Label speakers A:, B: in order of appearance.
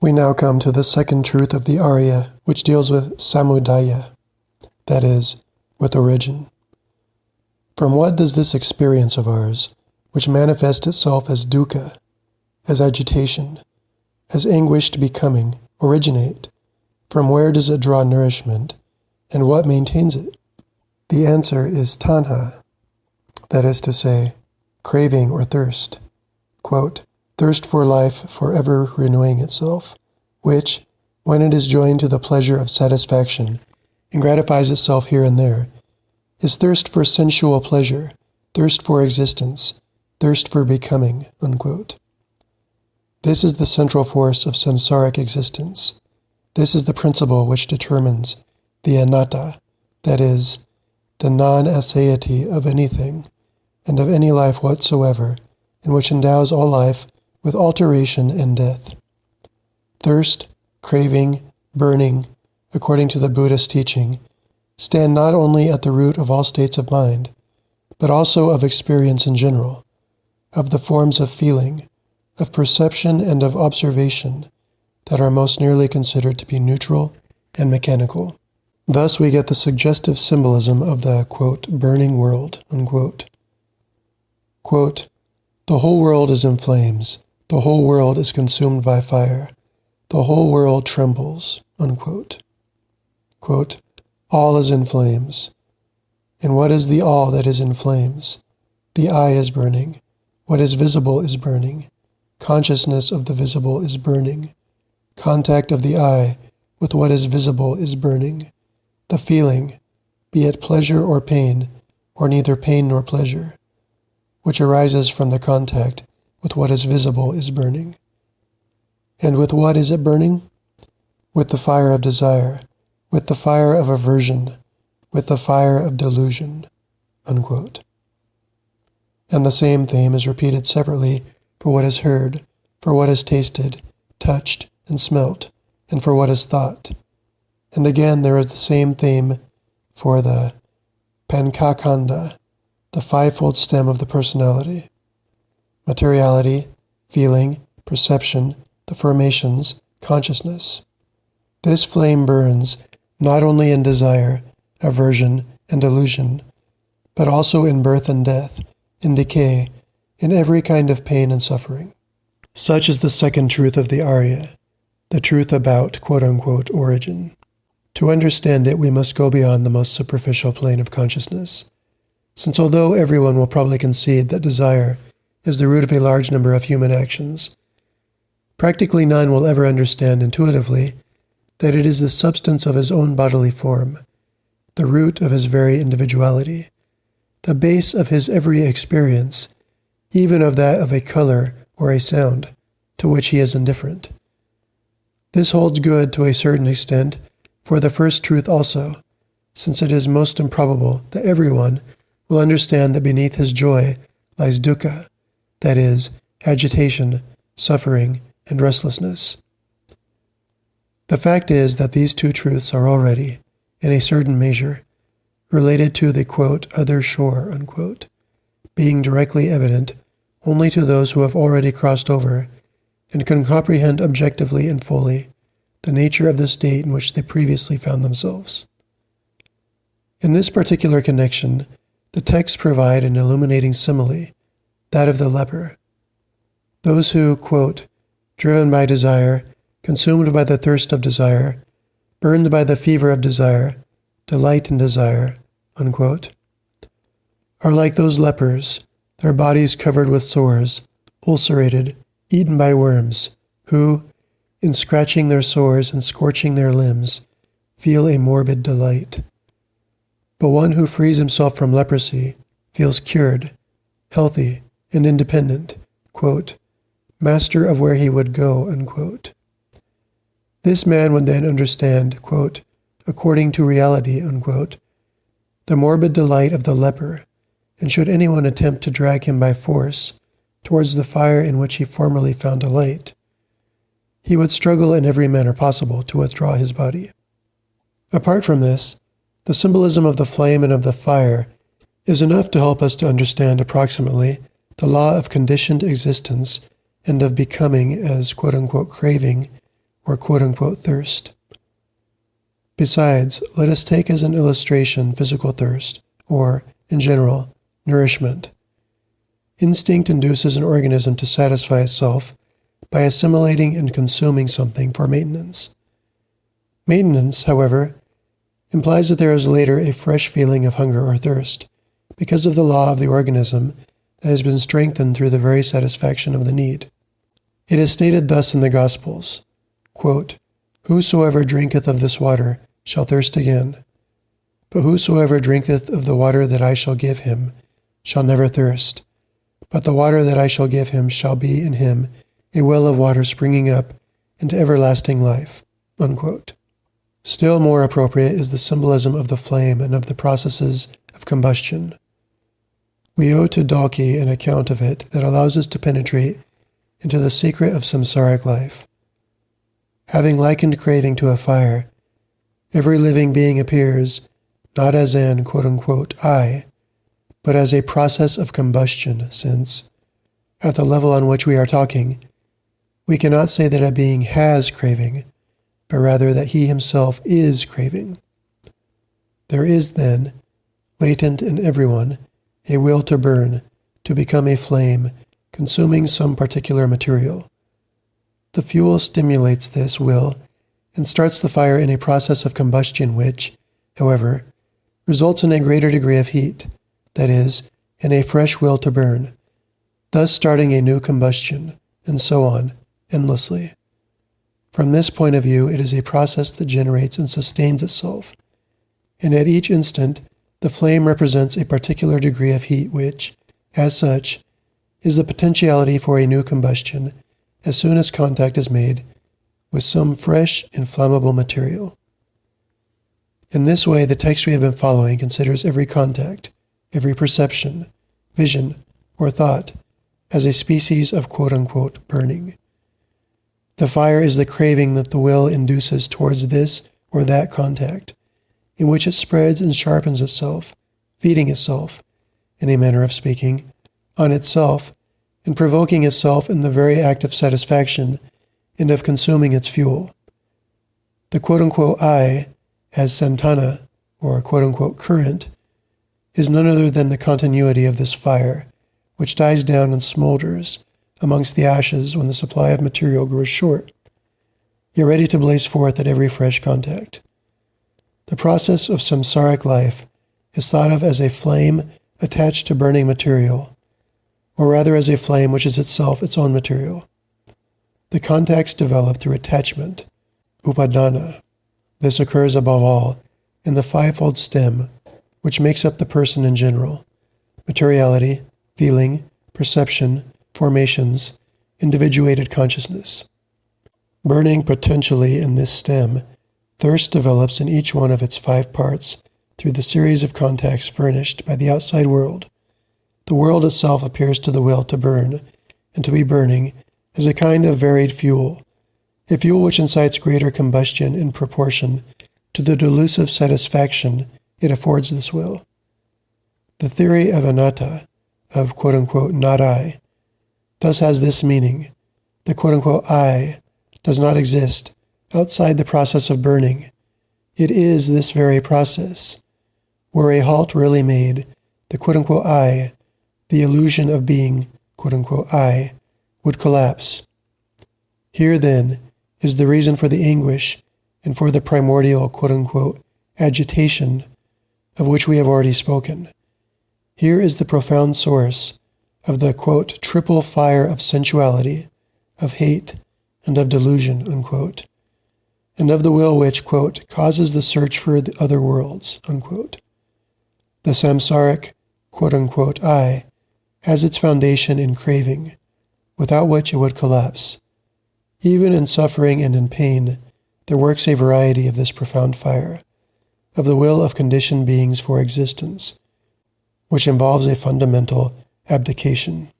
A: We now come to the second truth of the Ariya, which deals with samudaya, that is, with origin. From what does this experience of ours, which manifests itself as dukkha, as agitation, as anguished becoming, originate? From where does it draw nourishment, and what maintains it? The answer is tanha, that is to say, craving or thirst. Quote, thirst for life forever renewing itself, which, when it is joined to the pleasure of satisfaction and gratifies itself here and there, is thirst for sensual pleasure, thirst for existence, thirst for becoming, unquote. This is the central force of samsaric existence. This is the principle which determines the anatta, that is, the non-aseity of anything, and of any life whatsoever, and which endows all life with alteration and death. Thirst, craving, burning, according to the Buddhist teaching, stand not only at the root of all states of mind, but also of experience in general, of the forms of feeling, of perception and of observation that are most nearly considered to be neutral and mechanical. Thus we get the suggestive symbolism of the, quote, burning world, unquote. Quote, the whole world is in flames, the whole world is consumed by fire, the whole world trembles, unquote. Quote, all is in flames. And what is the all that is in flames? The eye is burning. What is visible is burning. Consciousness of the visible is burning. Contact of the eye with what is visible is burning. The feeling, be it pleasure or pain, or neither pain nor pleasure, which arises from the contact with what is visible is burning. And with what is it burning? With the fire of desire, with the fire of aversion, with the fire of delusion, unquote. And the same theme is repeated separately for what is heard, for what is tasted, touched, and smelt, and for what is thought. And again there is the same theme for the pancakanda, the fivefold stem of the personality: materiality, feeling, perception, the formations, consciousness. This flame burns not only in desire, aversion, and delusion, but also in birth and death, in decay, in every kind of pain and suffering. Such is the second truth of the Ariya, the truth about quote-unquote origin. To understand it, we must go beyond the most superficial plane of consciousness, since although everyone will probably concede that desire is the root of a large number of human actions, practically none will ever understand intuitively that it is the substance of his own bodily form, the root of his very individuality, the base of his every experience, even of that of a color or a sound, to which he is indifferent. This holds good to a certain extent for the first truth also, since it is most improbable that everyone will understand that beneath his joy lies dukkha, that is, agitation, suffering, and restlessness. The fact is that these two truths are already, in a certain measure, related to the, quote, other shore, unquote, being directly evident only to those who have already crossed over and can comprehend objectively and fully the nature of the state in which they previously found themselves. In this particular connection, the texts provide an illuminating simile, that of the leper. Those who, quote, driven by desire, consumed by the thirst of desire, burned by the fever of desire, delight in desire, unquote, are like those lepers, their bodies covered with sores, ulcerated, eaten by worms, who, in scratching their sores and scorching their limbs, feel a morbid delight. But one who frees himself from leprosy feels cured, healthy, and independent, quote, master of where he would go, unquote. This man would then understand, quote, according to reality, unquote, the morbid delight of the leper, and should anyone attempt to drag him by force towards the fire in which he formerly found delight, he would struggle in every manner possible to withdraw his body. Apart from this, the symbolism of the flame and of the fire is enough to help us to understand approximately the law of conditioned existence and of becoming as quote-unquote craving or quote-unquote thirst. Besides, let us take as an illustration physical thirst, or, in general, nourishment. Instinct induces an organism to satisfy itself by assimilating and consuming something for maintenance. Maintenance, however, implies that there is later a fresh feeling of hunger or thirst, because of the law of the organism that has been strengthened through the very satisfaction of the need. It is stated thus in the Gospels, quote, "Whosoever drinketh of this water shall thirst again, but whosoever drinketh of the water that I shall give him shall never thirst, but the water that I shall give him shall be in him a well of water springing up into everlasting life." Unquote. Still more appropriate is the symbolism of the flame and of the processes of combustion. We owe to Dalkey an account of it that allows us to penetrate into the secret of samsaric life. Having likened craving to a fire, every living being appears not as an quote-unquote I, but as a process of combustion, since, at the level on which we are talking, we cannot say that a being has craving, but rather that he himself is craving. There is, then, latent in everyone, a will to burn, to become a flame, consuming some particular material. The fuel stimulates this will and starts the fire in a process of combustion which, however, results in a greater degree of heat, that is, in a fresh will to burn, thus starting a new combustion, and so on, endlessly. From this point of view, it is a process that generates and sustains itself, and at each instant, the flame represents a particular degree of heat which, as such, is the potentiality for a new combustion as soon as contact is made with some fresh, inflammable material. In this way, the text we have been following considers every contact, every perception, vision, or thought as a species of quote-unquote burning. The fire is the craving that the will induces towards this or that contact, in which it spreads and sharpens itself, feeding itself, in a manner of speaking, on itself, and provoking itself in the very act of satisfaction and of consuming its fuel. The quote-unquote I, as Santana, or quote-unquote current, is none other than the continuity of this fire, which dies down and smolders amongst the ashes when the supply of material grows short, yet ready to blaze forth at every fresh contact. The process of samsaric life is thought of as a flame attached to burning material, or rather as a flame which is itself its own material. The contacts develop through attachment, upadana. This occurs above all in the fivefold stem, which makes up the person in general: materiality, feeling, perception, formations, individuated consciousness. Burning potentially in this stem, thirst develops in each one of its 5 parts through the series of contacts furnished by the outside world. The world itself appears to the will to burn, and to be burning, as a kind of varied fuel, a fuel which incites greater combustion in proportion to the delusive satisfaction it affords this will. The theory of anatta, of quote-unquote not I, thus has this meaning: the quote-unquote I does not exist outside the process of burning. It is this very process. Were a halt really made, the quote-unquote I, the illusion of being quote-unquote I, would collapse. Here, then, is the reason for the anguish and for the primordial quote-unquote agitation of which we have already spoken. Here is the profound source of the quote triple fire of sensuality, of hate, and of delusion, unquote, and of the will which, quote, causes the search for the other worlds, unquote. The samsaric, quote-unquote, I has its foundation in craving, without which it would collapse. Even in suffering and in pain, there works a variety of this profound fire, of the will of conditioned beings for existence, which involves a fundamental abdication.